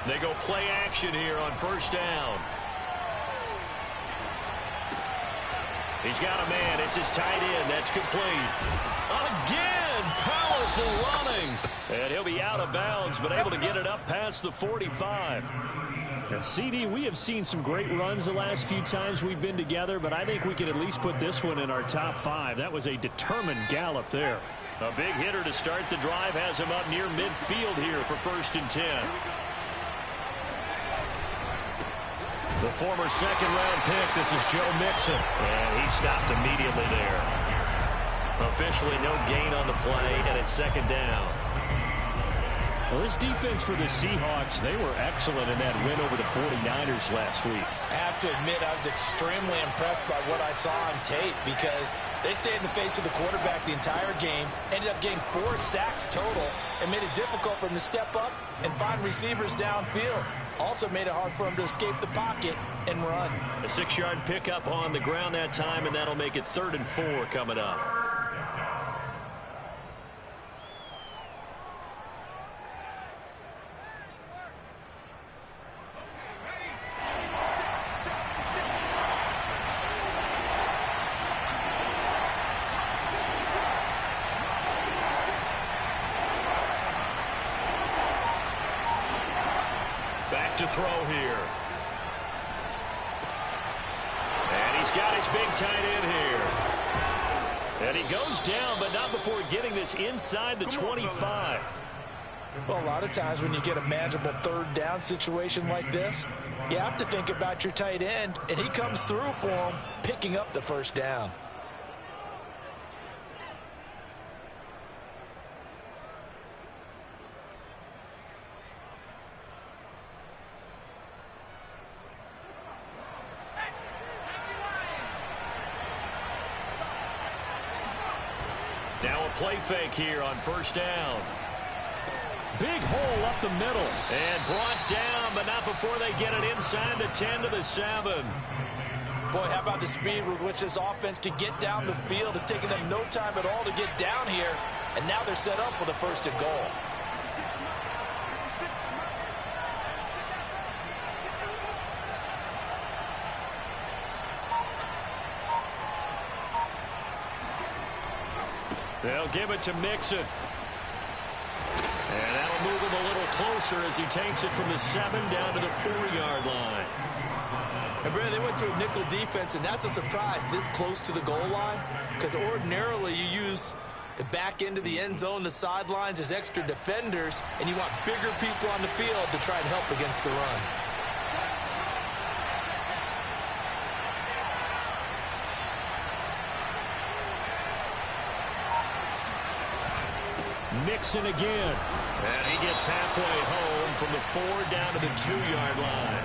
They go play action here on first down. He's got a man. It's his tight end. That's complete. Again, powerful running. And he'll be out of bounds, but able to get it up past the 45. And CD, we have seen some great runs the last few times we've been together, but I think we can at least put this one in our top 5. That was a determined gallop there. A big hitter to start the drive has him up near midfield here for 1st and 10. The former second-round pick, this is Joe Mixon. And he stopped immediately there. Officially no gain on the play, and it's 2nd down. Well, this defense for the Seahawks, they were excellent in that win over the 49ers last week. I have to admit, I was extremely impressed by what I saw on tape because they stayed in the face of the quarterback the entire game, ended up getting 4 sacks total, and made it difficult for him to step up and find receivers downfield. Also made it hard for him to escape the pocket and run. A 6-yard pickup on the ground that time, and that'll make it 3rd and 4 coming up. To throw here. And he's got his big tight end here. And he goes down, but not before getting this inside the 25. Well, a lot of times when you get a manageable 3rd down situation like this, you have to think about your tight end, and he comes through for him, picking up the 1st down. Now a play fake here on 1st down. Big hole up the middle. And brought down, but not before they get it inside the 10 to the 7. Boy, how about the speed with which this offense can get down the field? It's taken them no time at all to get down here, and now they're set up with a 1st and goal. They'll give it to Mixon. And that'll move him a little closer as he takes it from the 7 down to the 4-yard line. And Brandon, they went to a nickel defense, and that's a surprise this close to the goal line, because ordinarily you use the back end of the end zone, the sidelines as extra defenders, and you want bigger people on the field to try and help against the run. Mixon again. And he gets halfway home from the 4 down to the 2-yard line.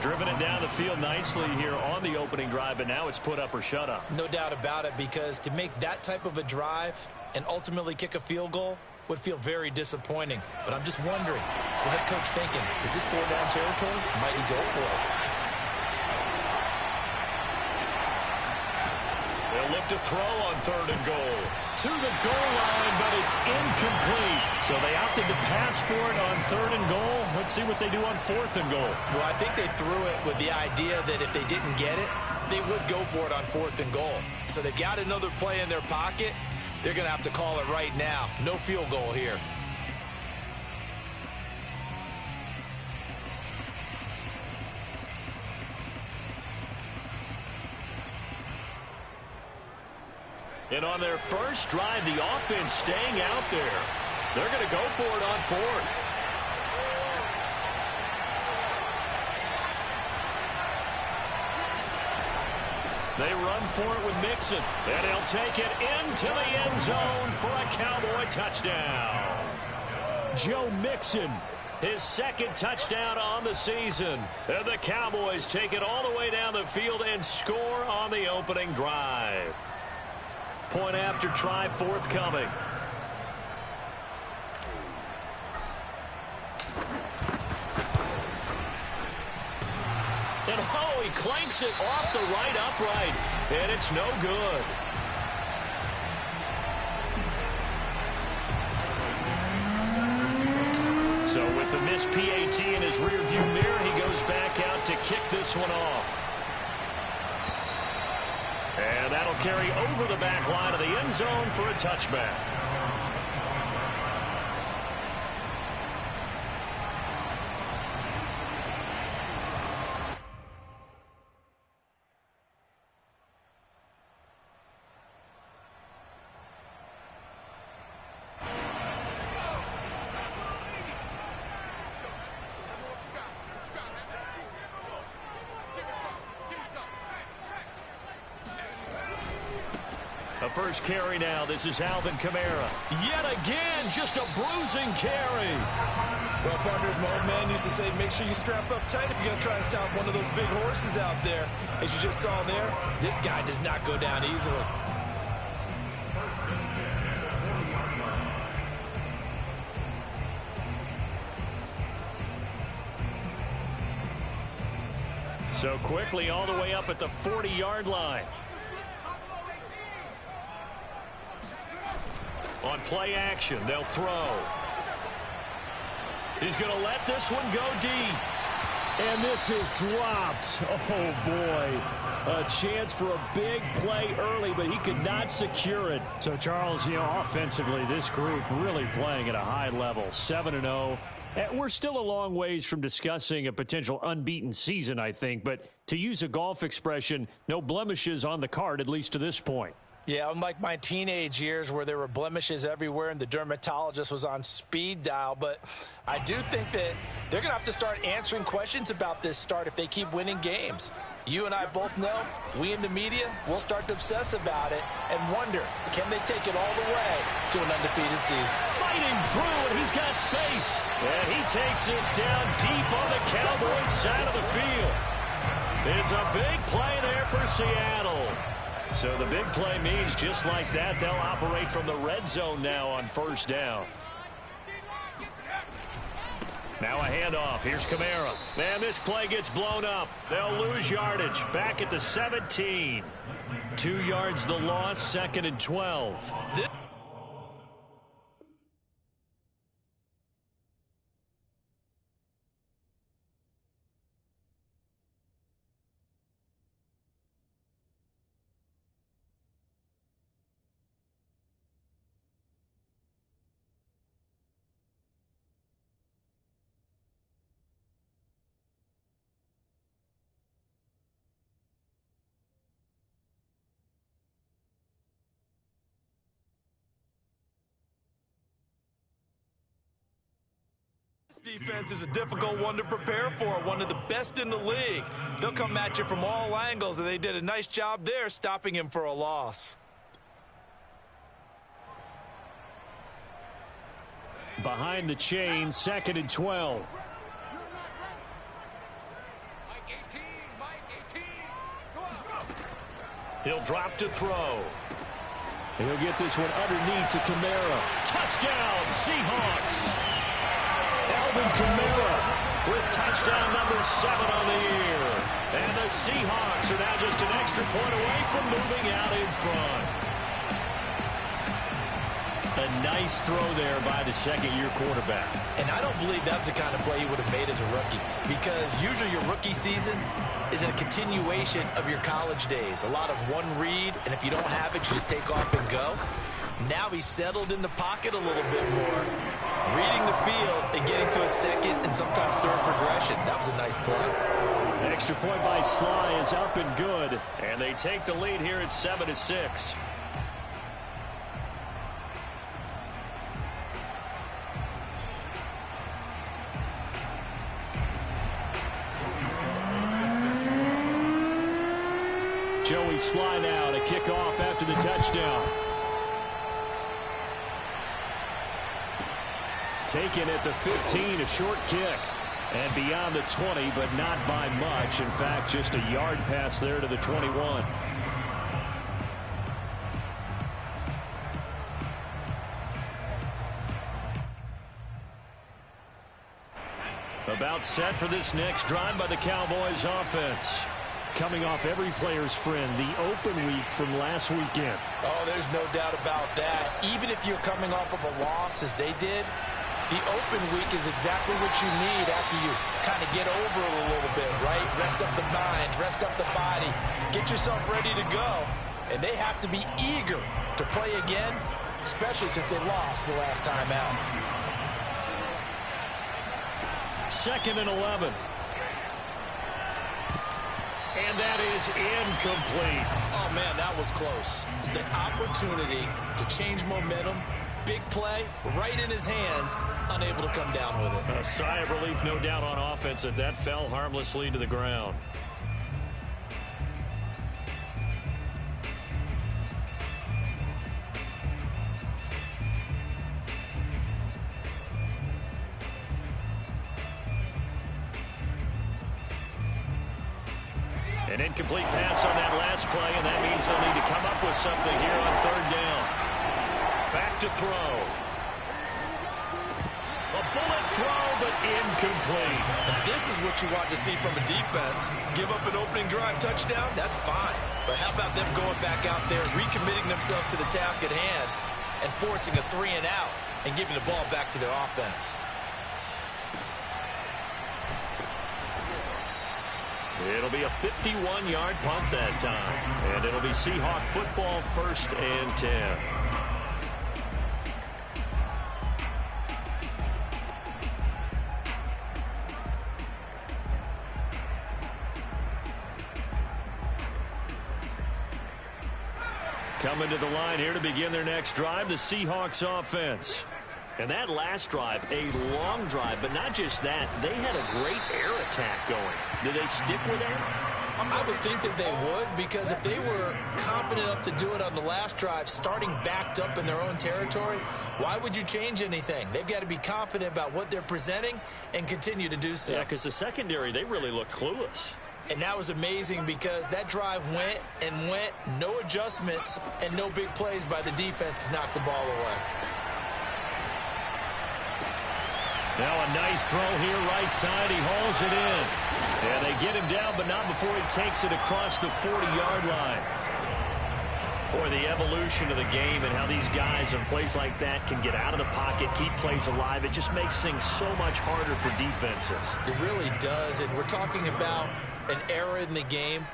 Driven it down the field nicely here on the opening drive, but now it's put up or shut up. No doubt about it, because to make that type of a drive and ultimately kick a field goal would feel very disappointing. But I'm just wondering, is the head coach thinking, is this 4-down territory? Might he go for it? They'll look to throw on 3rd and goal. To the goal line, but it's incomplete. So they opted to pass for it on 3rd and goal. Let's see what they do on 4th and goal. Well, I think they threw it with the idea that if they didn't get it, they would go for it on 4th and goal. So they've got another play in their pocket. They're going to have to call it right now. No field goal here. And on their first drive, the offense staying out there. They're going to go for it on 4th. They run for it with Mixon. And he'll take it into the end zone for a Cowboy touchdown. Joe Mixon. His 2nd touchdown on the season. And the Cowboys take it all the way down the field and score on the opening drive. Point after try forthcoming. And oh, he clanks it off the right upright. And it's no good. So with the last PAT in his rearview mirror. He goes back out to kick this one off. And that'll carry over the back line of the end zone for a touchback. A first carry now. This is Alvin Kamara. Yet again, just a bruising carry. Well, partners, my old man used to say, make sure you strap up tight if you're going to try and stop one of those big horses out there. As you just saw there, this guy does not go down easily. So quickly all the way up at the 40-yard line. On play action, they'll throw. He's going to let this one go deep. And this is dropped. Oh, boy. A chance for a big play early, but he could not secure it. So, Charles, offensively, this group really playing at a high level. 7-0. We're still a long ways from discussing a potential unbeaten season, I think. But to use a golf expression, no blemishes on the card, at least to this point. Yeah, unlike my teenage years where there were blemishes everywhere and the dermatologist was on speed dial. But I do think that they're going to have to start answering questions about this start if they keep winning games. You and I both know, we in the media, will start to obsess about it and wonder, can they take it all the way to an undefeated season? Fighting through, and he's got space. And he takes this down deep on the Cowboys side of the field. It's a big play there for Seattle. So the big play means just like that, they'll operate from the red zone now on first down. Now a handoff. Here's Kamara. Man, this play gets blown up. They'll lose yardage. Back at the 17. 2 yards the loss, 2nd and 12. This defense is a difficult one to prepare for, one of the best in the league. They'll come at you from all angles, and they did a nice job there stopping him for a loss. Behind the chain, 2nd and 12. He'll drop to throw. He'll get this one underneath to Kamara. Touchdown, Seahawks. Alvin Kamara With touchdown number 7 on the year. And the Seahawks are now just an extra point away from moving out in front. A nice throw there by the second-year quarterback. And I don't believe that's the kind of play he would have made as a rookie, because usually your rookie season is a continuation of your college days. A lot of one read, and if you don't have it, you just take off and go. Now he's settled in the pocket a little bit more, reading the field and getting to a second and sometimes third progression. That was a nice play. Extra point by Sly is up and good. And they take the lead here at 7-6. Joey Sly now to kick off after the touchdown. Taken at the 15, a short kick. And beyond the 20, but not by much. In fact, just a yard pass there to the 21. About set for this next drive by the Cowboys offense. Coming off every player's friend, the open week from last weekend. Oh, there's no doubt about that. Even if you're coming off of a loss as they did, The open week is exactly what you need after you kind of get over it a little bit, right? Rest up the mind, rest up the body, get yourself ready to go. And they have to be eager to play again, especially since they lost the last time out. 2nd and 11. And that is incomplete. Oh, man, that was close. The opportunity to change momentum, big play, right in his hands, unable to come down with it. A sigh of relief, no doubt, on offense that that fell harmlessly to the ground. An incomplete pass on that last play, and that means they'll need to come up with something here on 3rd down. Back to throw. A bullet throw, but incomplete. And this is what you want to see from a defense. Give up an opening drive touchdown, that's fine. But how about them going back out there, recommitting themselves to the task at hand, and forcing a 3 and out, and giving the ball back to their offense. It'll be a 51-yard punt that time. And it'll be Seahawk football, 1st and 10. Coming to the line here to begin their next drive, the Seahawks offense. And that last drive, a long drive, but not just that. They had a great air attack going. Did they stick with that? I would think that they would, because if they were confident enough to do it on the last drive, starting backed up in their own territory, why would you change anything? They've got to be confident about what they're presenting and continue to do so. Yeah, because the secondary, they really look clueless. And that was amazing because that drive went and went, no adjustments, and no big plays by the defense to knock the ball away. Now a nice throw here, right side. He hauls it in. And they get him down, but not before he takes it across the 40-yard line. Boy, the evolution of the game and how these guys in plays like that can get out of the pocket, keep plays alive, it just makes things so much harder for defenses. It really does, and we're talking about an era in the game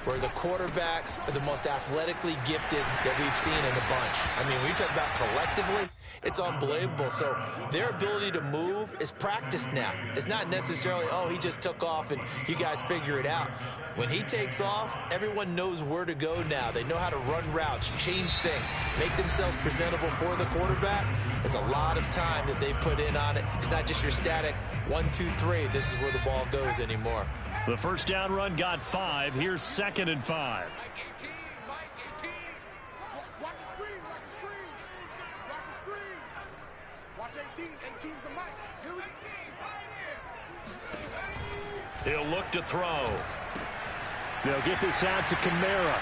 where the quarterbacks are the most athletically gifted that we've seen in a bunch. I mean, when you talk about collectively, it's unbelievable. So their ability to move is practiced now. It's not necessarily, oh, he just took off and you guys figure it out. When he takes off, everyone knows where to go now. They know how to run routes, change things, make themselves presentable for the quarterback. It's a lot of time that they put in on it. It's not just your static 1, 2, 3, this is where the ball goes anymore. The first down run got 5. Here's 2nd and 5. Mike 18. Watch the screen. Watch the screen. Watch 18. 18's the mic. Here we go. He'll look to throw. They'll get this out to Kamara.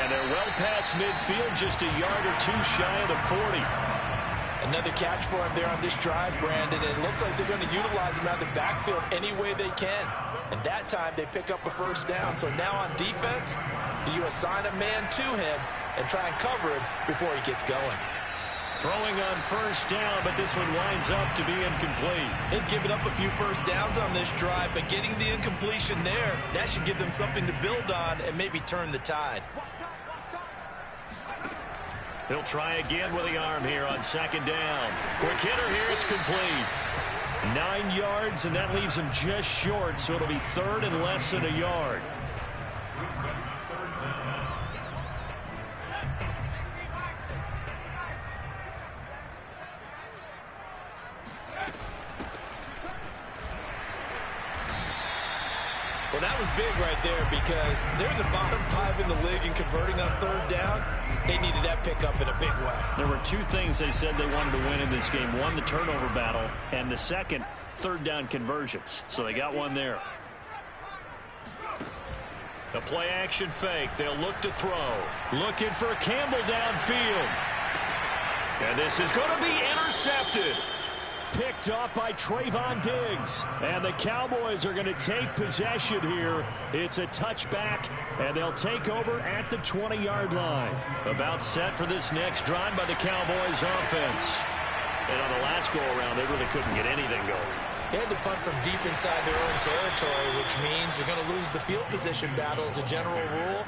And they're well past midfield, just a yard or 2 shy of the 40. Another catch for him there on this drive, Brandon. And it looks like they're going to utilize him out of the backfield any way they can. And that time they pick up a first down. So now on defense, do you assign a man to him and try and cover him before he gets going? Throwing on first down, but this one winds up to be incomplete. They've given up a few first downs on this drive, but getting the incompletion there, that should give them something to build on and maybe turn the tide. He'll try again with the arm here on 2nd down. Quick hitter here, it's complete. 9 yards, and that leaves him just short, so it'll be 3rd and less than a yard. Well, that was big right there because they're in the bottom 5 in the league and converting on 3rd down. They needed that pickup in a big way. There were 2 things they said they wanted to win in this game. One, the turnover battle, and the second, 3rd down conversions. So they got one there. The play action fake. They'll look to throw. Looking for Campbell downfield. And this is going to be intercepted. Picked off by Trayvon Diggs. And the Cowboys are going to take possession here. It's a touchback, and they'll take over at the 20-yard line. About set for this next drive by the Cowboys offense. And on the last go-around, they really couldn't get anything going. They had to punt from deep inside their own territory, which means you're going to lose the field position battle as a general rule.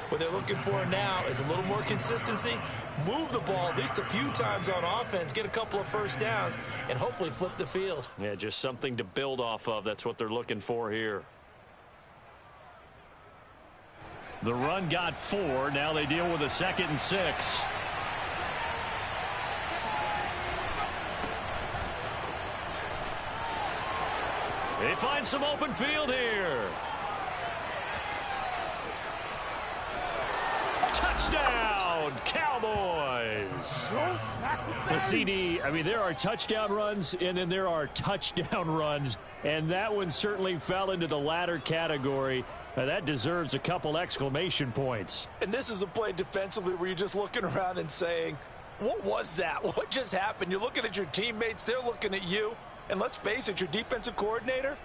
What they're looking for now is a little more consistency, move the ball at least a few times on offense, get a couple of first downs, and hopefully flip the field. Yeah, just something to build off of. That's what they're looking for here. The run got 4. Now they deal with a 2nd and 6. They find some open field here. Touchdown, Cowboys. The CD, I mean, there are touchdown runs, and then there are touchdown runs, and that one certainly fell into the latter category. That deserves a couple exclamation points. And this is a play defensively where you're just looking around and saying, what was that? What just happened? You're looking at your teammates, they're looking at you. And let's face it, your defensive coordinator,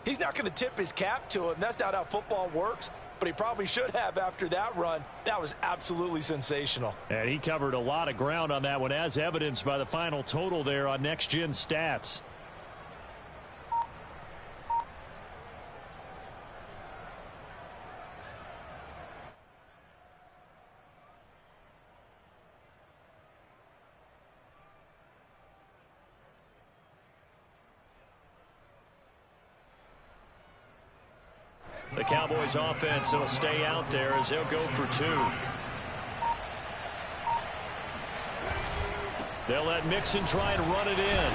he's not going to tip his cap to him. That's not how football works, but he probably should have after that run. That was absolutely sensational. And he covered a lot of ground on that one, as evidenced by the final total there on Next Gen Stats. The Cowboys offense will stay out there as they'll go for 2. They'll let Mixon try and run it in.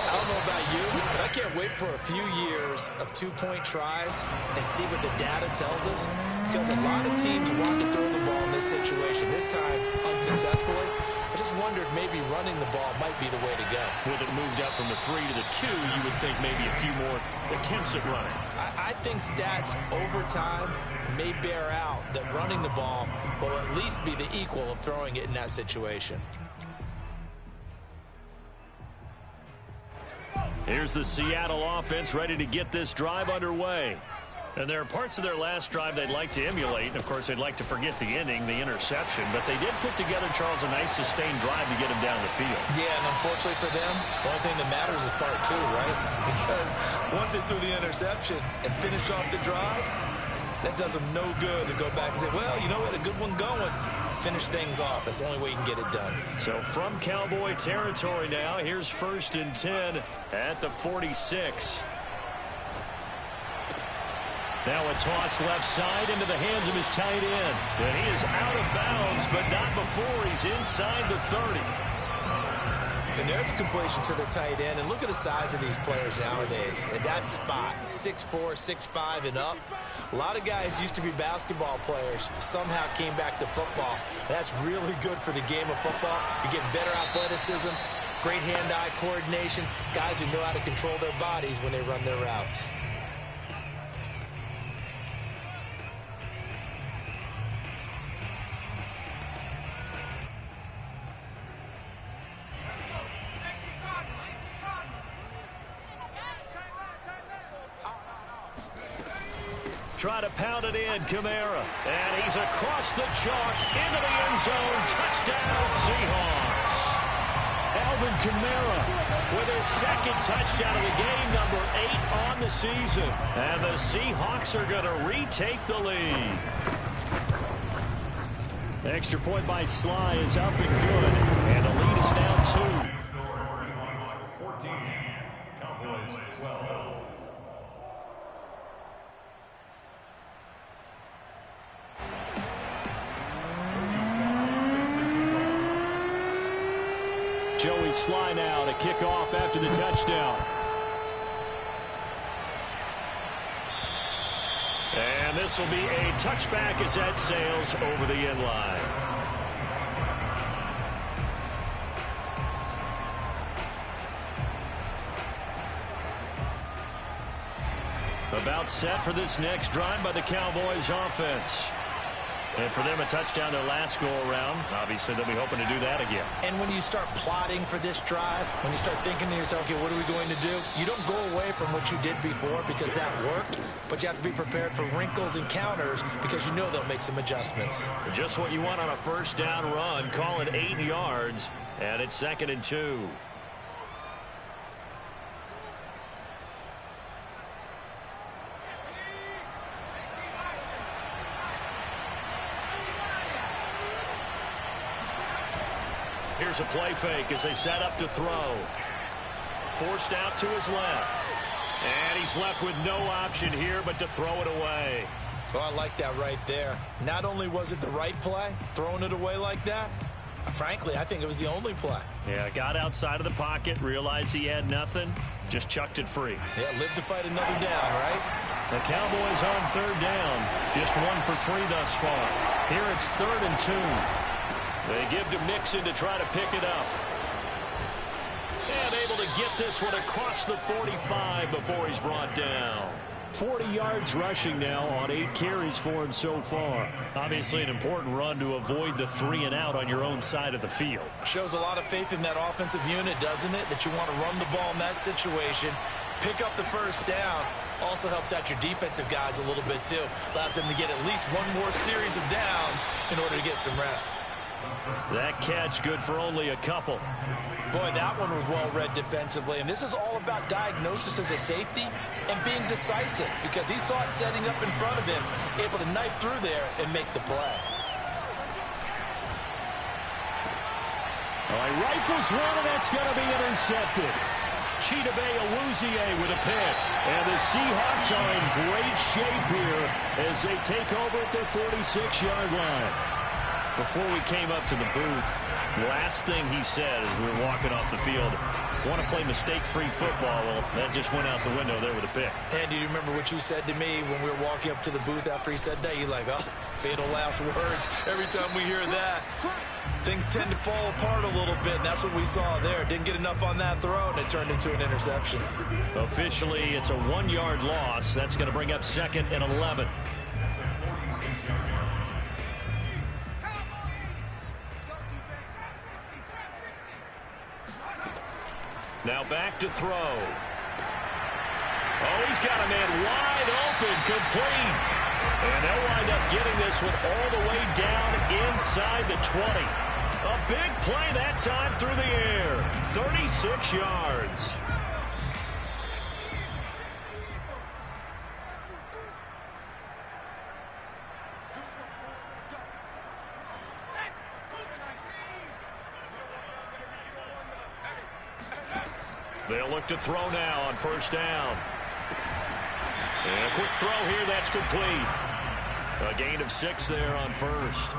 I don't know about you, but I can't wait for a few years of 2-point tries and see what the data tells us, because a lot of teams want to throw the ball in this situation. This time, unsuccessfully. I just wondered maybe running the ball might be the way to go. With it moved up from the 3 to the 2, you would think maybe a few more attempts at running. I think stats over time may bear out that running the ball will at least be the equal of throwing it in that situation. Here's the Seattle offense ready to get this drive underway. And there are parts of their last drive they'd like to emulate. Of course, they'd like to forget the ending, the interception. But they did put together, Charles, a nice sustained drive to get him down the field. Yeah, and unfortunately for them, the only thing that matters is part 2, right? Because once they threw the interception and finished off the drive, that does them no good to go back and say, well, you know, we had a good one going. Finish things off. That's the only way you can get it done. So from Cowboy territory now, here's 1st and 10 at the 46. Now a toss left side into the hands of his tight end. And he is out of bounds, but not before he's inside the 30. And there's a completion to the tight end. And look at the size of these players nowadays. At that spot, 6'4", 6'5", and up. A lot of guys used to be basketball players, somehow came back to football. And that's really good for the game of football. You're getting better athleticism, great hand-eye coordination, guys who know how to control their bodies when they run their routes. Try to pound it in, Kamara. And he's across the chalk into the end zone. Touchdown, Seahawks. Alvin Kamara with his 2nd touchdown of the game, number 8 on the season. And the Seahawks are going to retake the lead. The extra point by Sly is up and good. And the lead is now 2. 14, Cowboys 12. Joey Sly now to kick off after the touchdown. And this will be a touchback as that sails over the end line. About set for this next drive by the Cowboys offense. And for them, a touchdown their last go-around. Obviously, they'll be hoping to do that again. And when you start plotting for this drive, when you start thinking to yourself, okay, what are we going to do? You don't go away from what you did before because that worked, but you have to be prepared for wrinkles and counters because you know they'll make some adjustments. Just what you want on a first down run. Call it 8 yards, and it's 2nd and 2. Here's a play fake as they set up to throw. Forced out to his left. And he's left with no option here but to throw it away. Oh, I like that right there. Not only was it the right play, throwing it away like that, frankly, I think it was the only play. Yeah, got outside of the pocket, realized he had nothing, just chucked it free. Yeah, live to fight another down, right? The Cowboys on 3rd down. Just 1 for 3 thus far. Here it's 3rd and 2. They give to Mixon to try to pick it up. And able to get this one across the 45 before he's brought down. 40 yards rushing now on 8 carries for him so far. Obviously an important run to avoid the 3 and out on your own side of the field. Shows a lot of faith in that offensive unit, doesn't it? That you want to run the ball in that situation. Pick up the first down. Also helps out your defensive guys a little bit too. Allows them to get at least one more series of downs in order to get some rest. That catch good for only a couple. Boy, that one was well read defensively. And this is all about diagnosis as a safety and being decisive because he saw it setting up in front of him, able to knife through there and make the play. All right, rifles one, and that's going to be intercepted. Chidobe Awuzie with a pick. And the Seahawks are in great shape here as they take over at their 46-yard line. Before we came up to the booth, last thing he said as we were walking off the field, want to play mistake-free football. Well, that just went out the window there with a pick. And do you remember what you said to me when we were walking up to the booth after he said that? You're like, oh, fatal last words. Every time we hear that, things tend to fall apart a little bit, and that's what we saw there. Didn't get enough on that throw, and it turned into an interception. Officially, it's a 1-yard loss. That's going to bring up 2nd and 11. Now back to throw. Oh, he's got a man wide open, complete. And they'll wind up getting this one all the way down inside the 20. A big play that time through the air. 36 yards. They'll look to throw now on 1st down. And a quick throw here, that's complete. A gain of 6 there on 1st.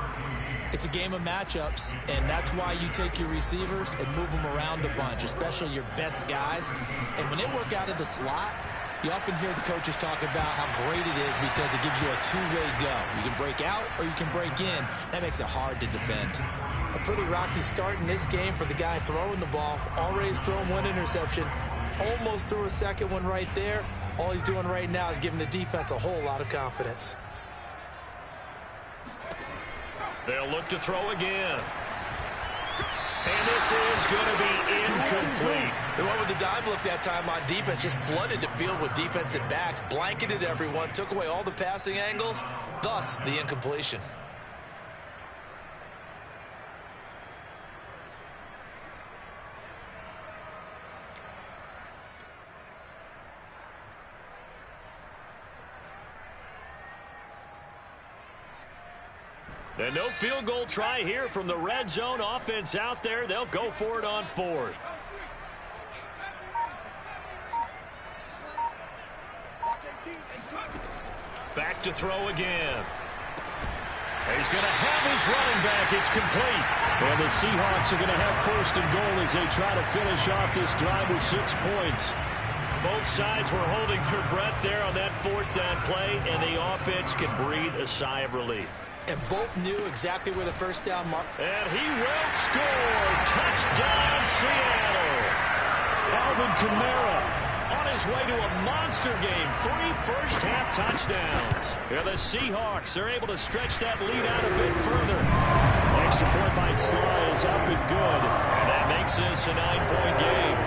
It's a game of matchups, and that's why you take your receivers and move them around a bunch, especially your best guys. And when they work out of the slot, you often hear the coaches talk about how great it is because it gives you a two-way go. You can break out or you can break in. That makes it hard to defend. A pretty rocky start in this game for the guy throwing the ball. Already has thrown 1 interception. Almost threw a 2nd one right there. All he's doing right now is giving the defense a whole lot of confidence. They'll look to throw again. And this is going to be incomplete. They went with the dime look that time on defense. Just flooded the field with defensive backs. Blanketed everyone. Took away all the passing angles. Thus, the incompletion. And no field goal try here from the red zone offense out there. They'll go for it on 4th. Back to throw again. He's going to have his running back. It's complete. And the Seahawks are going to have 1st and goal as they try to finish off this drive with 6 points. Both sides were holding their breath there on that 4th down play, and the offense can breathe a sigh of relief. And both knew exactly where the 1st down mark. And he will score. Touchdown, Seattle. Alvin Kamara on his way to a monster game. 3 first-half touchdowns. Yeah, the Seahawks are able to stretch that lead out a bit further. Extra point by Sly is up and good. And that makes this a 9-point game.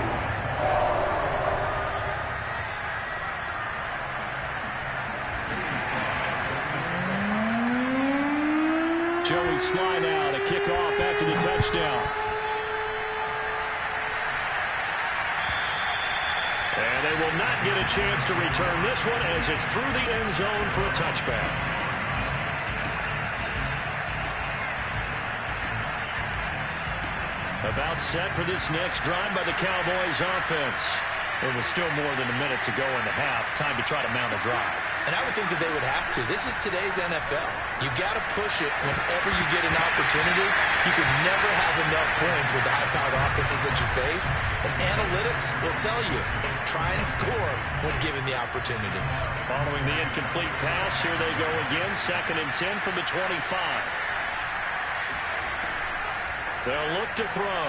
Joey Sly now to kick off after the touchdown. And they will not get a chance to return this one as it's through the end zone for a touchback. About set for this next drive by the Cowboys offense. There was still more than a minute to go in the half. Time to try to mount a drive. And I would think that they would have to. This is today's NFL. You've got to push it whenever you get an opportunity. You can never have enough points with the high-powered offenses that you face. And analytics will tell you, try and score when given the opportunity. Following the incomplete pass, here they go again. 2nd and 10 from the 25. They'll look to throw.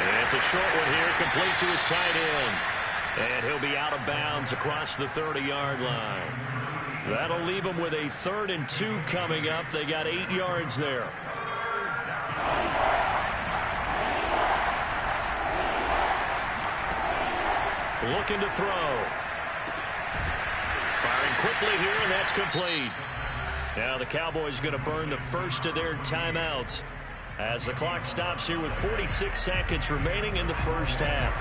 And it's a short one here, complete to his tight end. And he'll be out of bounds across the 30-yard line. That'll leave him with a 3rd and 2 coming up. They got 8 yards there. Looking to throw. Firing quickly here, and that's complete. Now the Cowboys going to burn the first of their timeouts as the clock stops here with 46 seconds remaining in the first half.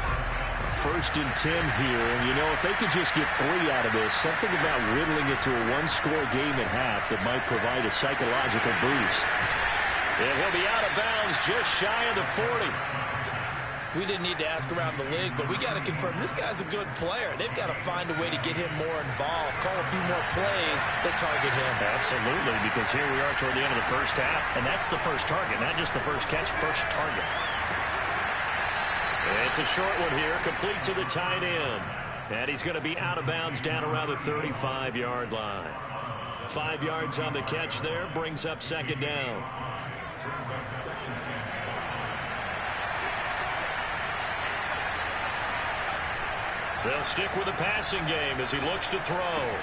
1st and 10 here, and you know, if they could just get 3 out of this, something about whittling it to a 1-score game at half that might provide a psychological boost. And he'll be out of bounds just shy of the 40. We didn't need to ask around the league, but we got to confirm this guy's a good player. They've got to find a way to get him more involved, call a few more plays that target him. Absolutely, because here we are toward the end of the first half, and that's the first target, not just the first catch, first target. It's a short one here, complete to the tight end. And he's going to be out of bounds down around the 35-yard line. 5 yards on the catch there, brings up 2nd down. They'll stick with the passing game as he looks to throw.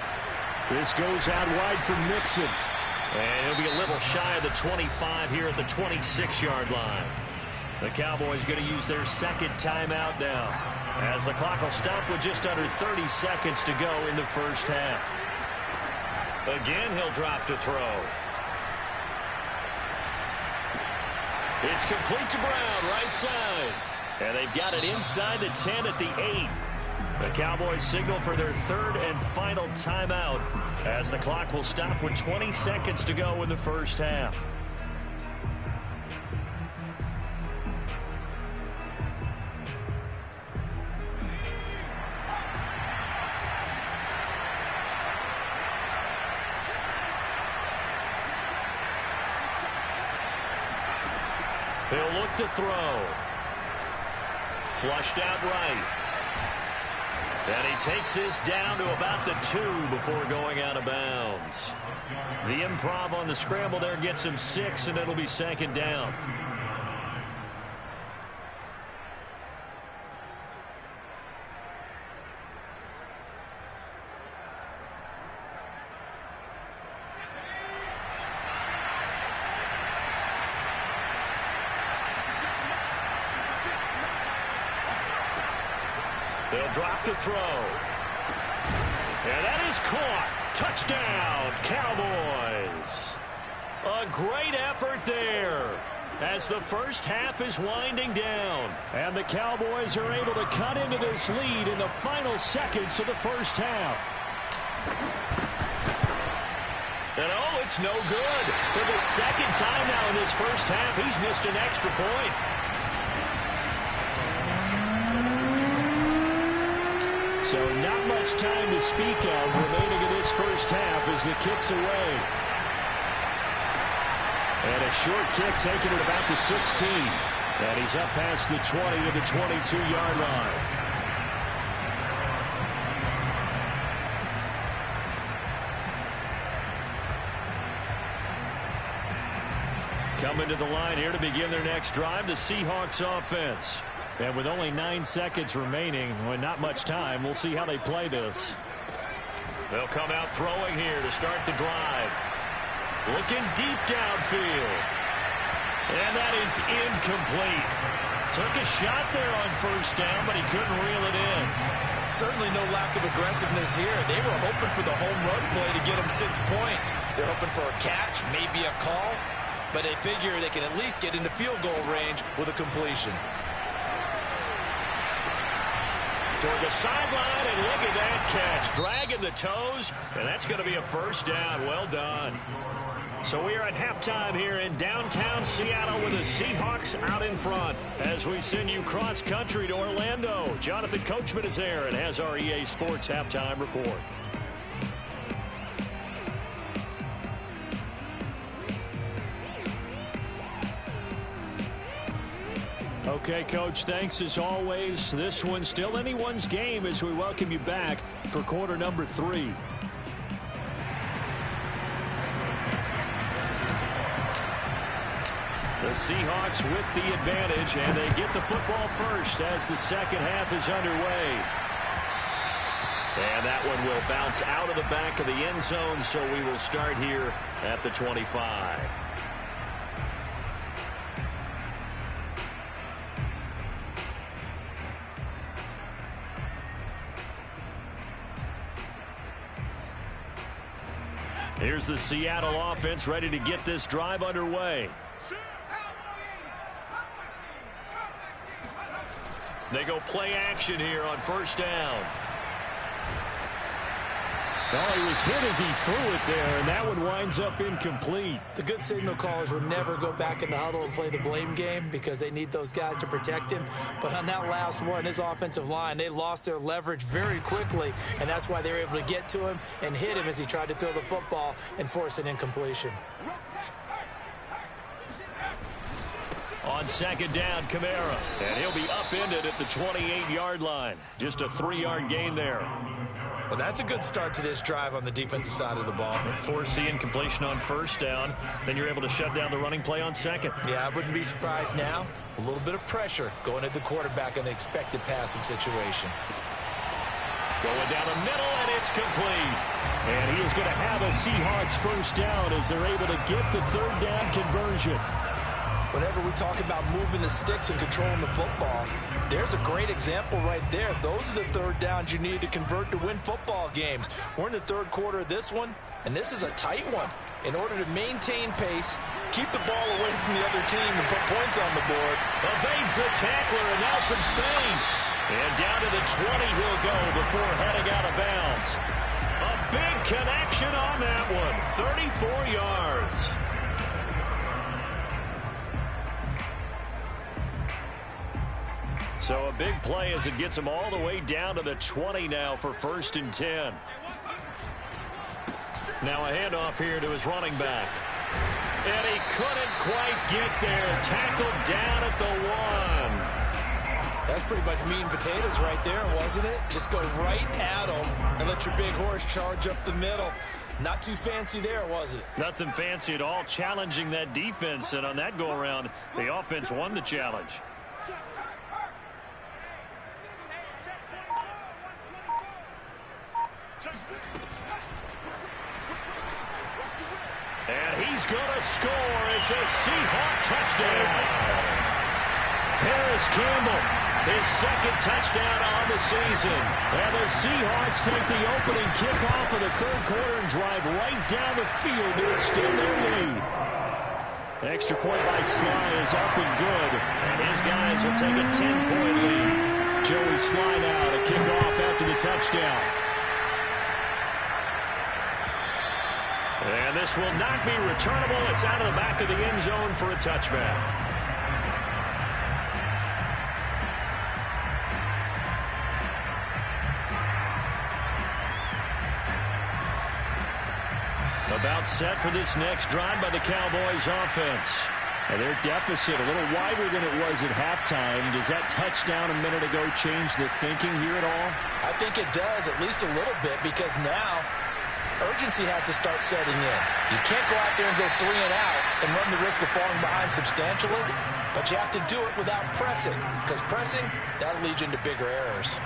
This goes out wide for Mixon. And he'll be a little shy of the 25 here at the 26-yard line. The Cowboys going to use their 2nd timeout now, as the clock will stop with just under 30 seconds to go in the first half. Again, he'll drop to throw. It's complete to Brown, right side. And they've got it inside the 10 at the 8. The Cowboys signal for their 3rd and final timeout, as the clock will stop with 20 seconds to go in the first half. He'll look to throw. Flushed out right. And he takes this down to about the 2 before going out of bounds. The improv on the scramble there gets him 6, and it'll be 2nd down. They'll drop to throw. And that is caught. Touchdown, Cowboys. A great effort there as the first half is winding down. And the Cowboys are able to cut into this lead in the final seconds of the first half. And oh, it's no good. For the 2nd time now in this first half, he's missed an extra point. So not much time to speak of remaining in this first half as the kick's away. And a short kick taken at about the 16. And he's up past the 20 to the 22-yard line. Coming to the line here to begin their next drive, the Seahawks offense. And with only 9 seconds remaining, well, not much time, we'll see how they play this. They'll come out throwing here to start the drive. Looking deep downfield. And that is incomplete. Took a shot there on first down, but he couldn't reel it in. Certainly no lack of aggressiveness here. They were hoping for the home run play to get them 6 points. They're hoping for a catch, maybe a call, but they figure they can at least get into field goal range with a completion. Toward the sideline, and look at that catch. Dragging the toes, and that's going to be a first down. Well done. So we are at halftime here in downtown Seattle with the Seahawks out in front as we send you cross-country to Orlando. Jonathan Coachman is there and has our EA Sports halftime report. Okay, Coach, thanks as always. This one's still anyone's game as we welcome you back for quarter number 3. The Seahawks with the advantage, and they get the football first as the second half is underway. And that one will bounce out of the back of the end zone, so we will start here at the 25. Here's the Seattle offense ready to get this drive underway. They go play action here on first down. Oh, he was hit as he threw it there, and that one winds up incomplete. The good signal callers will never go back in the huddle and play the blame game because they need those guys to protect him. But on that last one, his offensive line, they lost their leverage very quickly, and that's why they were able to get to him and hit him as he tried to throw the football and force an incompletion. On second down, Kamara. And he'll be upended at the 28-yard line. Just a 3-yard gain there. Well, that's a good start to this drive on the defensive side of the ball. Force the incompletion on first down. Then you're able to shut down the running play on second. Yeah, I wouldn't be surprised now. A little bit of pressure going at the quarterback in an expected passing situation. Going down the middle, and it's complete. And he is going to have a Seahawks first down as they're able to get the third down conversion. Whenever we talk about moving the sticks and controlling the football, there's a great example right there. Those are the third downs you need to convert to win football games. We're in the third quarter of this one, and this is a tight one. In order to maintain pace, keep the ball away from the other team and put points on the board. Evades the tackler, and now some space. And down to the 20 he'll go before heading out of bounds. A big connection on that one. 34 yards. So a big play as it gets him all the way down to the 20 now for 1st and 10. Now a handoff here to his running back. And he couldn't quite get there. Tackled down at the 1. That's pretty much meat and potatoes right there, wasn't it? Just go right at him and let your big horse charge up the middle. Not too fancy there, was it? Nothing fancy at all, challenging that defense. And on that go-around, the offense won the challenge. And he's going to score. It's a Seahawk touchdown. Paris Campbell, his second touchdown on the season. And the Seahawks take the opening kickoff of the third quarter and drive right down the field to extend their lead. Extra point by Sly is up and good. And his guys will take a 10-point lead. Joey Sly now to kick off after the touchdown. And this will not be returnable. It's out of the back of the end zone for a touchback. About set for this next drive by the Cowboys offense. And their deficit a little wider than it was at halftime. Does that touchdown a minute ago change the thinking here at all? I think it does, at least a little bit, because now urgency has to start setting in. You can't go out there and go 3 and out and run the risk of falling behind substantially. But you have to do it without pressing, because pressing, that'll lead you into bigger errors.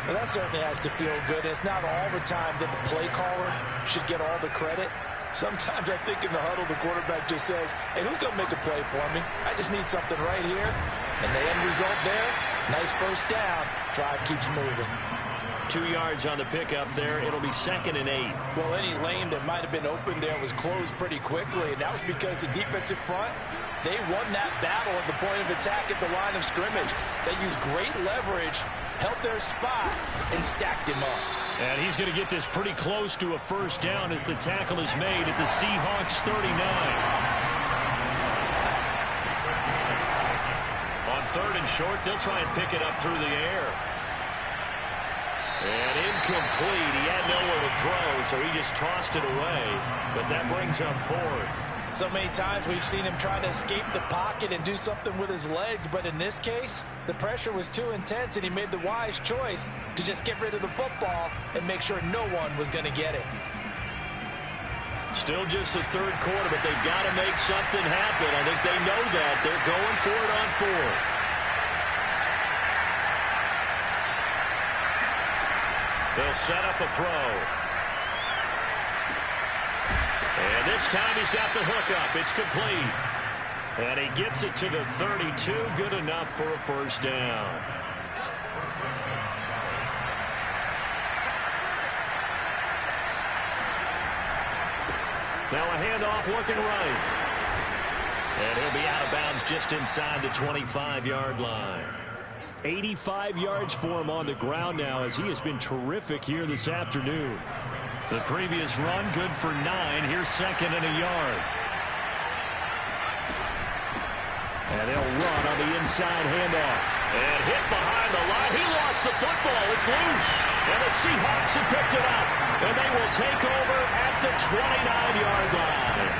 Well, that certainly has to feel good. It's not all the time that the play caller should get all the credit. Sometimes I think in the huddle, the quarterback just says, hey, who's going to make a play for me? I just need something right here. And the end result there, nice first down. Drive keeps moving. 2 yards on the pickup there. It'll be 2nd and 8. Well, any lane that might have been open there was closed pretty quickly, and that was because the defensive front, they won that battle at the point of attack at the line of scrimmage. They used great leverage, held their spot, and stacked him up. And he's going to get this pretty close to a first down as the tackle is made at the Seahawks 39. On 3rd and short, they'll try and pick it up through the air. And incomplete. He had nowhere to throw, so he just tossed it away. But that brings up 4th. So many times we've seen him try to escape the pocket and do something with his legs, but in this case, the pressure was too intense, and he made the wise choice to just get rid of the football and make sure no one was going to get it. Still just the 3rd quarter, but they've got to make something happen. I think they know that. They're going for it on 4th. They'll set up a throw. And this time he's got the hook up. It's complete. And he gets it to the 32. Good enough for a first down. Now a handoff looking right. And he'll be out of bounds just inside the 25-yard line. 85 yards for him on the ground now, as he has been terrific here this afternoon. The previous run good for 9. Here's 2nd and a yard. And they'll run on the inside handoff. And hit behind the line. He lost the football. It's loose. And the Seahawks have picked it up. And they will take over at the 29-yard line.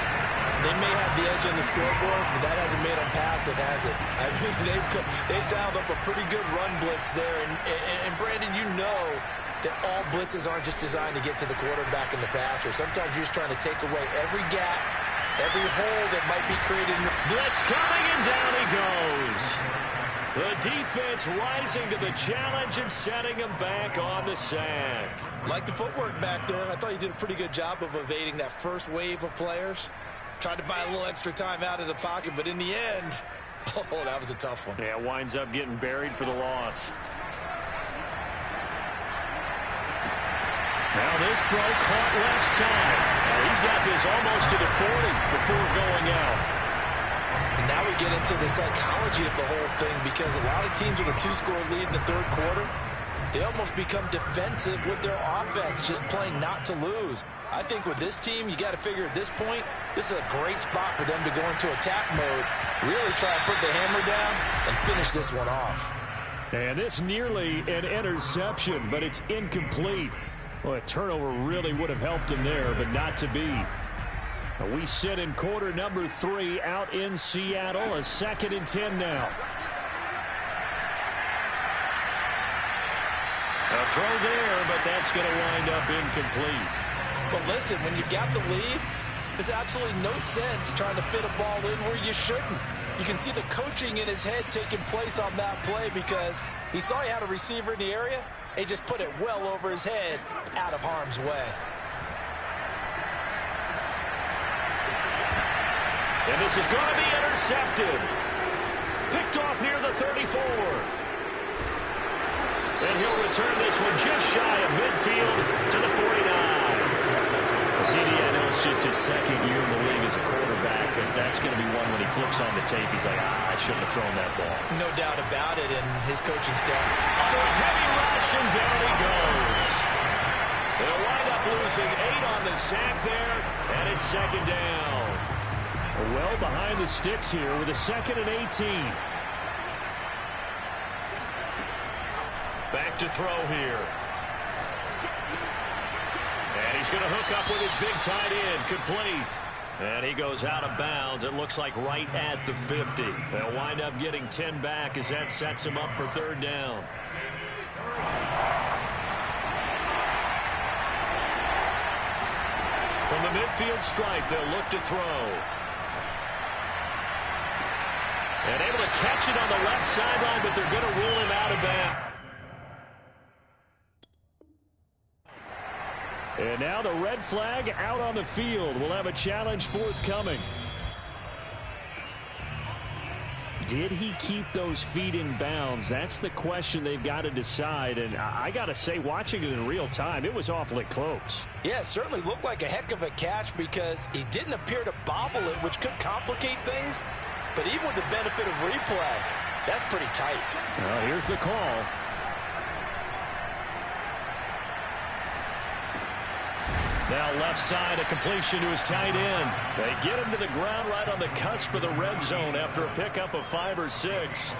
They may have the edge on the scoreboard, but that hasn't made them passive, has it? I mean, they've dialed up a pretty good run blitz there. And Brandon, you know that all blitzes aren't just designed to get to the quarterback and the passer. Sometimes you're just trying to take away every gap, every hole that might be created. Blitz coming, and down he goes. The defense rising to the challenge and setting him back on the sack. Like the footwork back there, I thought he did a pretty good job of evading that first wave of players. Tried to buy a little extra time out of the pocket, but in the end, oh, that was a tough one. Yeah, winds up getting buried for the loss. Now this throw caught left side. He's got this almost to the 40 before going out. And now we get into the psychology of the whole thing, because a lot of teams with a 2-score lead in the 3rd quarter, they almost become defensive with their offense, just playing not to lose. I think with this team, you got to figure at this point, this is a great spot for them to go into attack mode, really try and put the hammer down and finish this one off. And this nearly an interception, but it's incomplete. Well, a turnover really would have helped him there, but not to be. We sit in quarter number 3 out in Seattle, a 2nd and 10 now. A throw there, but that's going to wind up incomplete. But listen, when you've got the lead, there's absolutely no sense trying to fit a ball in where you shouldn't. You can see the coaching in his head taking place on that play, because he saw he had a receiver in the area. He just put it well over his head, out of harm's way. And this is going to be intercepted. Picked off near the 34. And he'll return this one just shy of midfield to the 49. CD, I know it's just his 2nd year in the league as a quarterback, but that's going to be one when he flips on the tape. He's like, I shouldn't have thrown that ball. No doubt about it, and his coaching staff. Under a heavy rush, and down he goes. They'll wind up losing 8 on the sack there, and it's 2nd down. Well behind the sticks here with a 2nd and 18. Back to throw here. And he's going to hook up with his big tight end, complete. And he goes out of bounds. It looks like right at the 50. They'll wind up getting 10 back as that sets him up for 3rd down. From the midfield stripe, they'll look to throw. And able to catch it on the left sideline, but they're going to rule him out of bounds. And now the red flag out on the field. We'll have a challenge forthcoming. Did he keep those feet in bounds? That's the question they've got to decide. And I got to say, watching it in real time, it was awfully close. Yeah, it certainly looked like a heck of a catch because he didn't appear to bobble it, which could complicate things. But even with the benefit of replay, that's pretty tight. Well, here's the call. Now left side, a completion to his tight end. They get him to the ground right on the cusp of the red zone after a pickup of 5 or 6.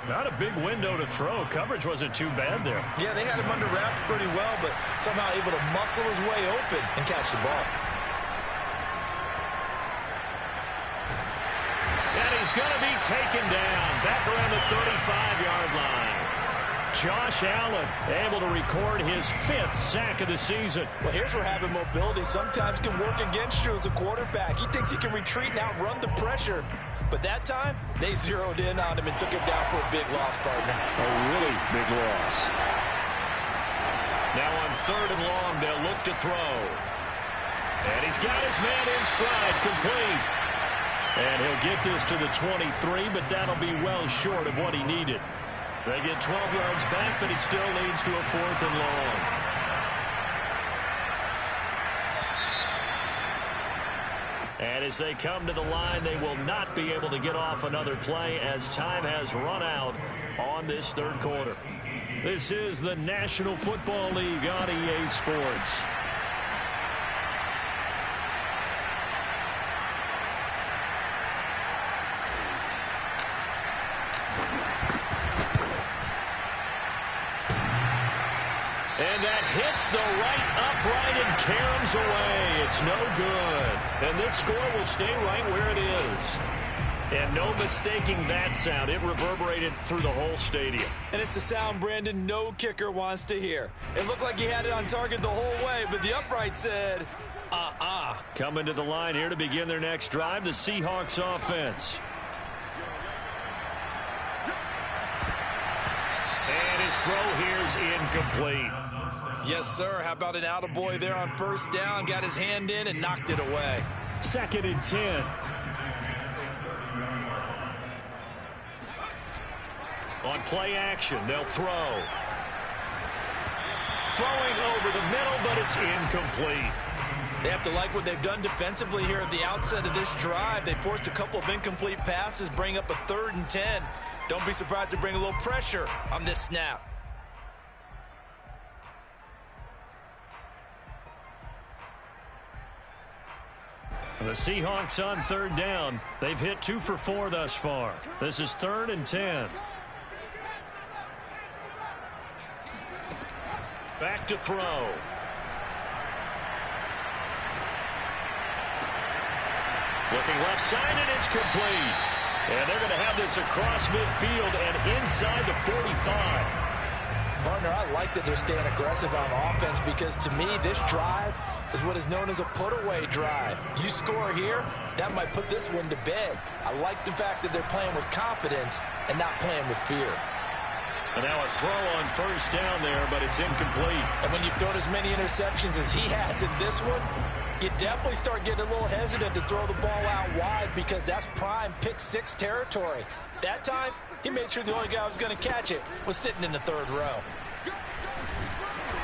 Not a big window to throw. Coverage wasn't too bad there. Yeah, they had him under wraps pretty well, but somehow able to muscle his way open and catch the ball. And he's going to be taken down back around the 35-yard line. Josh Allen able to record his 5th sack of the season. Well, here's where having mobility sometimes can work against you as a quarterback. He thinks he can retreat and outrun the pressure. But that time, they zeroed in on him and took him down for a big loss, partner. A really big loss. Now on 3rd and long, they'll look to throw. And he's got his man in stride, complete. And he'll get this to the 23, but that'll be well short of what he needed. They get 12 yards back, but it still leads to a 4th and long. And as they come to the line, they will not be able to get off another play as time has run out on this 3rd quarter. This is the National Football League on EA Sports. And that hits the right upright and caroms away. It's no good. And this score will stay right where it is. And no mistaking that sound. It reverberated through the whole stadium. And it's the sound, Brandon, no kicker wants to hear. It looked like he had it on target the whole way, but the upright said, Coming to the line here to begin their next drive, the Seahawks offense. And his throw here is incomplete. Yes, sir. How about an attaboy there on 1st down? Got his hand in and knocked it away. 2nd and 10. On play action, they'll throw. Throwing over the middle, but it's incomplete. They have to like what they've done defensively here at the outset of this drive. They forced a couple of incomplete passes, bring up a 3rd and 10. Don't be surprised to bring a little pressure on this snap. The Seahawks on 3rd down. They've hit 2 for 4 thus far. This is 3rd and 10. Back to throw. Looking left side, and it's complete. And they're going to have this across midfield and inside the 45. Partner, I like that they're staying aggressive on offense because to me, this drive is what is known as a put-away drive. You score here, that might put this one to bed. I like the fact that they're playing with confidence and not playing with fear. And now a throw on 1st down there, but it's incomplete. And when you've thrown as many interceptions as he has in this one, you definitely start getting a little hesitant to throw the ball out wide because that's prime pick-6 territory. That time, he made sure the only guy who was going to catch it was sitting in the 3rd row.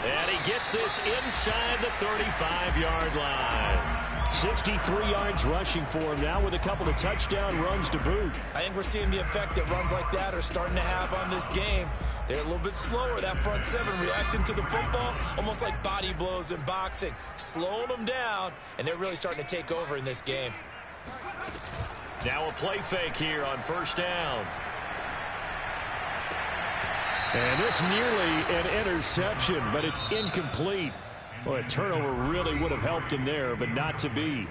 And he gets this inside the 35-yard line. 63 yards rushing for him now with a couple of touchdown runs to boot. I think we're seeing the effect that runs like that are starting to have on this game. They're a little bit slower, that front 7, reacting to the football, almost like body blows in boxing, slowing them down, and they're really starting to take over in this game. Now a play fake here on 1st down. And this nearly an interception, but it's incomplete. Well, a turnover really would have helped him there, but not to be.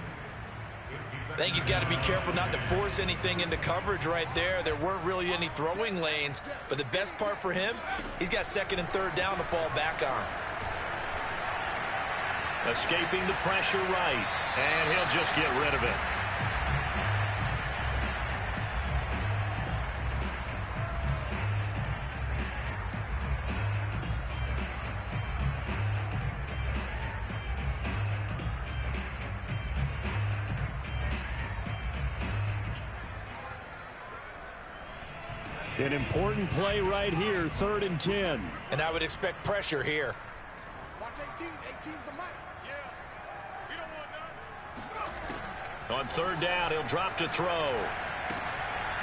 I think he's got to be careful not to force anything into coverage right there. There weren't really any throwing lanes, but the best part for him, he's got 2nd and 3rd down to fall back on. Escaping the pressure right, and he'll just get rid of it. An important play right here, 3rd and 10. And I would expect pressure here. Watch 18. 18's the mic. Yeah. We don't want none. On 3rd down, he'll drop to throw.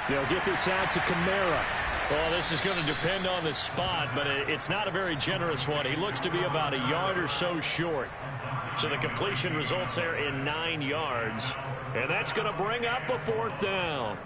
They'll get this out to Kamara. Well, this is going to depend on the spot, but it's not a very generous one. He looks to be about a yard or so short. So the completion results there in 9 yards. And that's going to bring up a 4th down.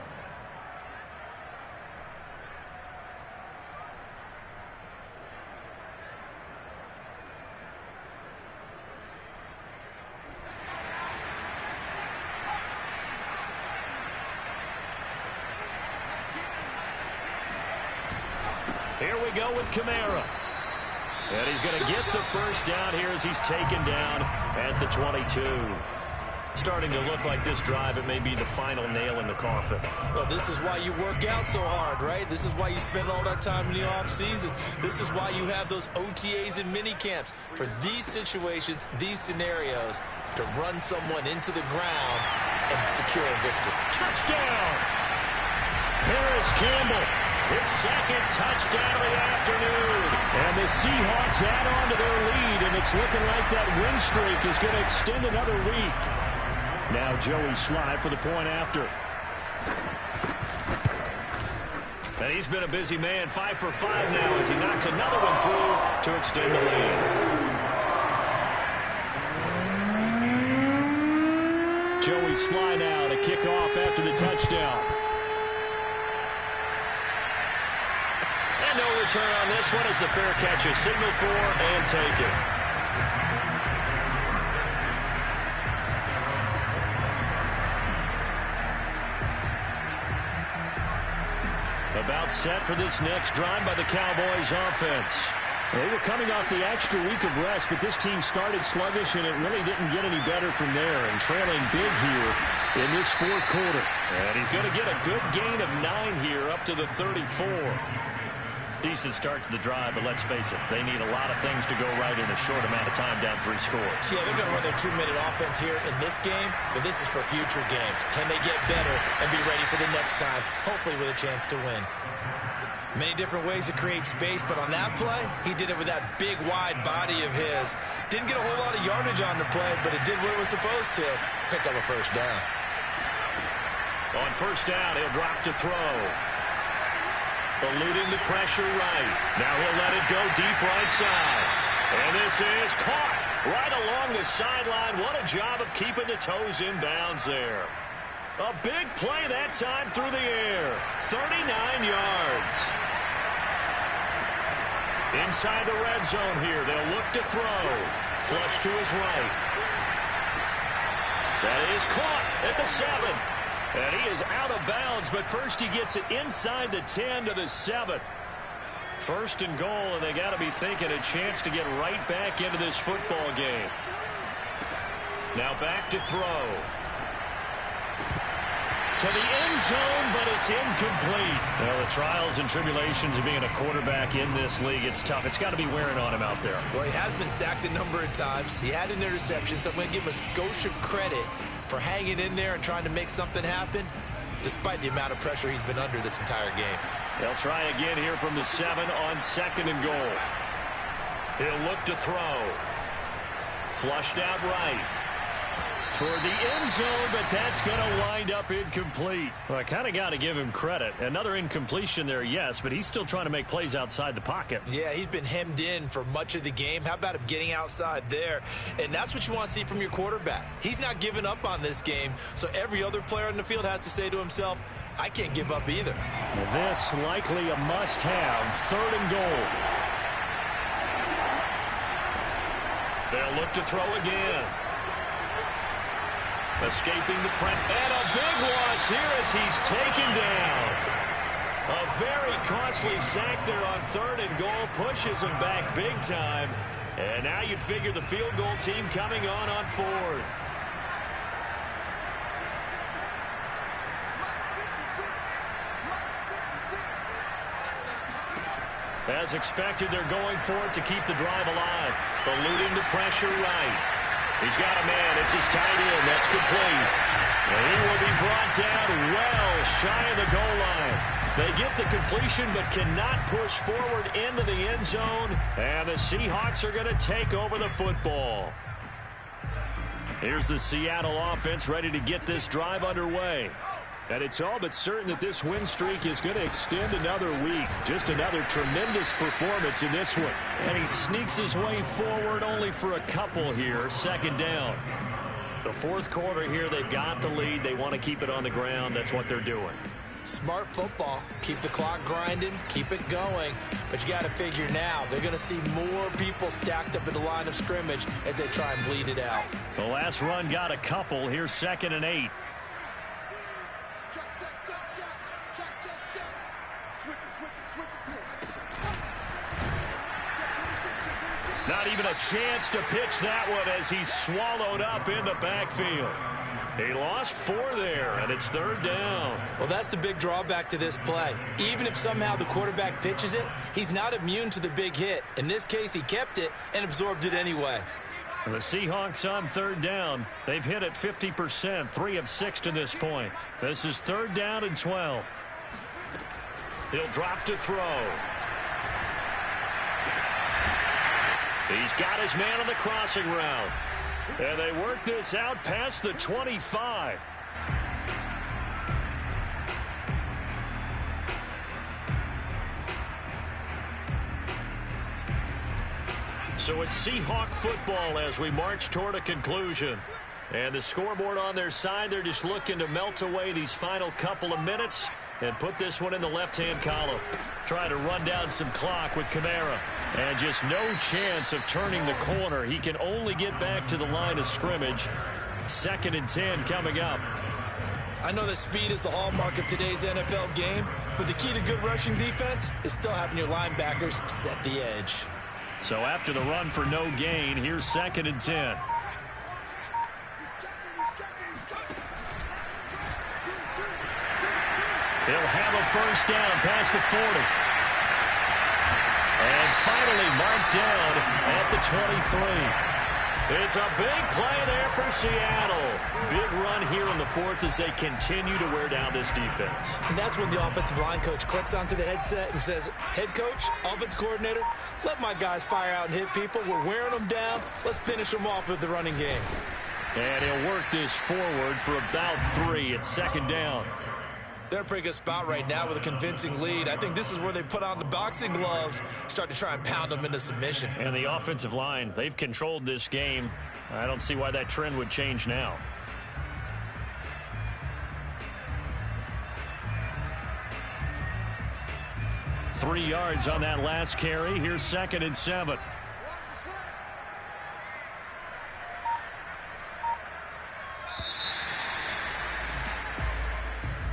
Here we go with Kamara. And he's going to get the 1st down here as he's taken down at the 22. Starting to look like this drive, it may be the final nail in the coffin. Well, this is why you work out so hard, right? This is why you spend all that time in the offseason. This is why you have those OTAs and mini camps. For these situations, these scenarios, to run someone into the ground and secure a victory. Touchdown! Paris Campbell. His 2nd touchdown of the afternoon. And the Seahawks add on to their lead, and it's looking like that win streak is going to extend another week. Now Joey Sly for the point after. And he's been a busy man, 5 for 5 now as he knocks another one through to extend the lead. Joey Sly now to kick off after the touchdown. And no return on this one as the fair catch is signaled for and taken. About set for this next drive by the Cowboys offense. They were coming off the extra week of rest, but this team started sluggish, and it really didn't get any better from there, and trailing big here in this 4th quarter. And he's going to get a good gain of 9 here up to the 34. Decent start to the drive, but let's face it, they need a lot of things to go right in a short amount of time down 3 scores. Yeah, they're going to run their 2-minute offense here in this game, but this is for future games. Can they get better and be ready for the next time, hopefully with a chance to win? Many different ways to create space, but on that play, he did it with that big, wide body of his. Didn't get a whole lot of yardage on the play, but it did what it was supposed to. Pick up a 1st down. On 1st down, he'll drop to throw. Eluding the pressure right. Now he'll let it go deep right side. And this is caught right along the sideline. What a job of keeping the toes in bounds there. A big play that time through the air. 39 yards. Inside the red zone here. They'll look to throw. Flush to his right. That is caught at the 7. And he is out of bounds, but first he gets it inside the 10 to the 7. 1st and goal, and they got to be thinking a chance to get right back into this football game. Now back to throw. To the end zone, but it's incomplete. Well, the trials and tribulations of being a quarterback in this league, it's tough. It's got to be wearing on him out there. Well, he has been sacked a number of times. He had an interception, so I'm going to give him a skosh of credit for hanging in there and trying to make something happen, despite the amount of pressure he's been under this entire game. They'll try again here from the 7 on 2nd and goal. He'll look to throw. Flushed out right. Toward the end zone, but that's going to wind up incomplete. Well, I kind of got to give him credit. Another incompletion there, yes, but he's still trying to make plays outside the pocket. Yeah, he's been hemmed in for much of the game. How about him getting outside there? And that's what you want to see from your quarterback. He's not giving up on this game, so every other player on the field has to say to himself, I can't give up either. This likely a must-have, 3rd and goal. They'll look to throw again. Escaping the press. And a big loss here as he's taken down. A very costly sack there on 3rd and goal. Pushes him back big time. And now you'd figure the field goal team coming on 4th. As expected, they're going for it to keep the drive alive. Eluding the pressure right. He's got a man. It's his tight end. That's complete. And he will be brought down well shy of the goal line. They get the completion but cannot push forward into the end zone. And the Seahawks are going to take over the football. Here's the Seattle offense ready to get this drive underway. And it's all but certain that this win streak is going to extend another week. Just another tremendous performance in this one. And he sneaks his way forward only for a couple here. Second down. The fourth quarter here, they've got the lead. They want to keep it on the ground. That's what they're doing. Smart football. Keep the clock grinding. Keep it going. But you got to figure now, they're going to see more people stacked up at the line of scrimmage as they try and bleed it out. The last run got a couple. Here's 2nd and 8. Not even a chance to pitch that one as he's swallowed up in the backfield. He lost 4 there, and it's 3rd down. Well, that's the big drawback to this play. Even if somehow the quarterback pitches it, he's not immune to the big hit. In this case, he kept it and absorbed it anyway. The Seahawks on 3rd down. They've hit it 50%, 3 of 6 to this point. This is 3rd down and 12. He'll drop to throw. He's got his man on the crossing route. And they work this out past the 25. So it's Seahawk football as we march toward a conclusion. And the scoreboard on their side, they're just looking to melt away these final couple of minutes and put this one in the left-hand column. Trying to run down some clock with Kamara. And just no chance of turning the corner. He can only get back to the line of scrimmage. 2nd and 10 coming up. I know that speed is the hallmark of today's NFL game, but the key to good rushing defense is still having your linebackers set the edge. So after the run for no gain, here's 2nd and 10. He'll have a first down past the 40. And finally marked down at the 23. It's a big play there for Seattle. Big run here in the 4th as they continue to wear down this defense. And that's when the offensive line coach clicks onto the headset and says, head coach, offense coordinator, let my guys fire out and hit people. We're wearing them down. Let's finish them off with the running game. And he'll work this forward for about 3 at 2nd down. They're in a pretty good spot right now with a convincing lead. I think this is where they put on the boxing gloves, start to try and pound them into submission. And the offensive line, they've controlled this game. I don't see why that trend would change now. Three yards on that last carry. Here's 2nd and 7.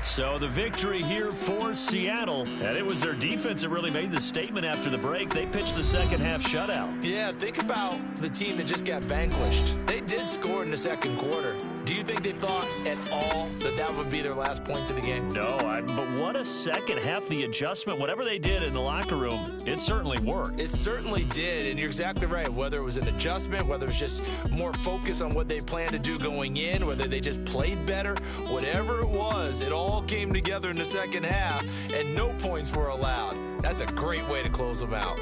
So the victory here for Seattle. And it was their defense that really made the statement after the break. They pitched the second half shutout. Yeah, think about the team that just got vanquished. They did score in the second quarter. Do you think they thought at all that that would be their last points of the game? No, but what a second half. The adjustment, whatever they did in the locker room, it certainly worked. It certainly did, and you're exactly right. Whether it was an adjustment, whether it was just more focus on what they planned to do going in, whether they just played better, whatever it was, it all came together in the second half, and no points were allowed. That's a great way to close them out.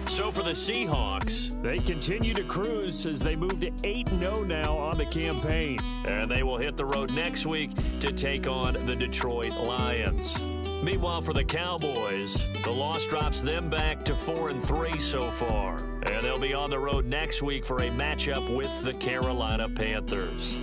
So for the Seahawks, they continue to cruise as they move to 8-0 now on the campaign. And they will hit the road next week to take on the Detroit Lions. Meanwhile, for the Cowboys, the loss drops them back to 4-3 so far. And they'll be on the road next week for a matchup with the Carolina Panthers.